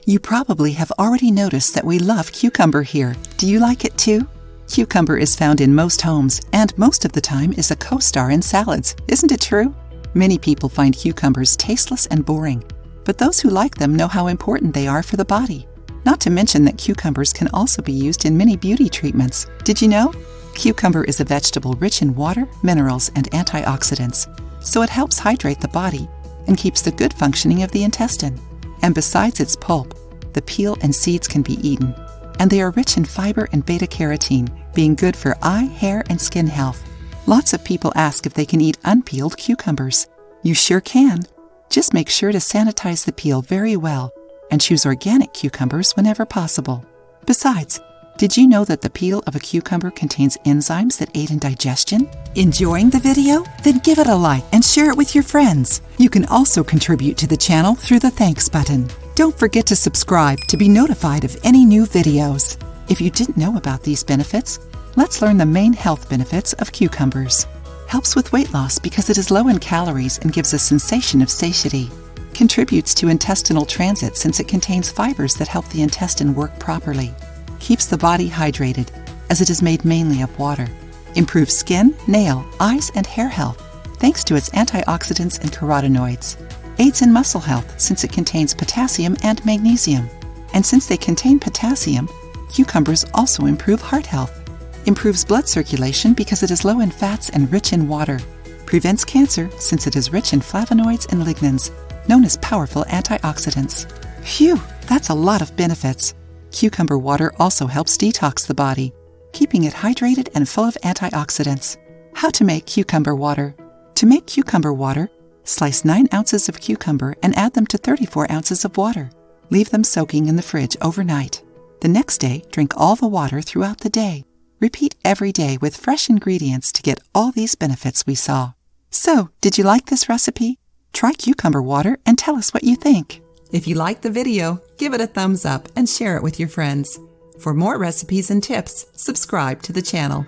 You probably have already noticed that we love cucumber here. Do you like it too? Cucumber is found in most homes, and most of the time is a co-star in salads. Isn't it true? Many people find cucumbers tasteless and boring, but those who like them know how important they are for the body. Not to mention that cucumbers can also be used in many beauty treatments. Did you know? Cucumber is a vegetable rich in water, minerals, and antioxidants, so it helps hydrate the body and keeps the good functioning of the intestine. And besides its pulp, the peel and seeds can be eaten, and they are rich in fiber and beta-carotene, being good for eye, hair, and skin health. Lots of people ask if they can eat unpeeled cucumbers. You sure can. Just make sure to sanitize the peel very well and choose organic cucumbers whenever possible. Besides, did you know that the peel of a cucumber contains enzymes that aid in digestion? Enjoying the video? Then give it a like and share it with your friends. You can also contribute to the channel through the thanks button. Don't forget to subscribe to be notified of any new videos. If you didn't know about these benefits, let's learn the main health benefits of cucumbers. Helps with weight loss because it is low in calories and gives a sensation of satiety. Contributes to intestinal transit since it contains fibers that help the intestine work properly. Keeps the body hydrated as it is made mainly of water. Improves skin, nail, eyes, and hair health thanks to its antioxidants and carotenoids. Aids in muscle health since it contains potassium and magnesium. And since they contain potassium, cucumbers also improve heart health. Improves blood circulation because it is low in fats and rich in water. Prevents cancer since it is rich in flavonoids and lignans, known as powerful antioxidants. Phew, that's a lot of benefits. Cucumber water also helps detox the body, keeping it hydrated and full of antioxidants. How to make cucumber water. To make cucumber water, slice 9 ounces of cucumber and add them to 34 ounces of water. Leave them soaking in the fridge overnight. The next day, drink all the water throughout the day. Repeat every day with fresh ingredients to get all these benefits we saw. So, did you like this recipe? Try cucumber water and tell us what you think. If you liked the video, give it a thumbs up and share it with your friends. For more recipes and tips, subscribe to the channel.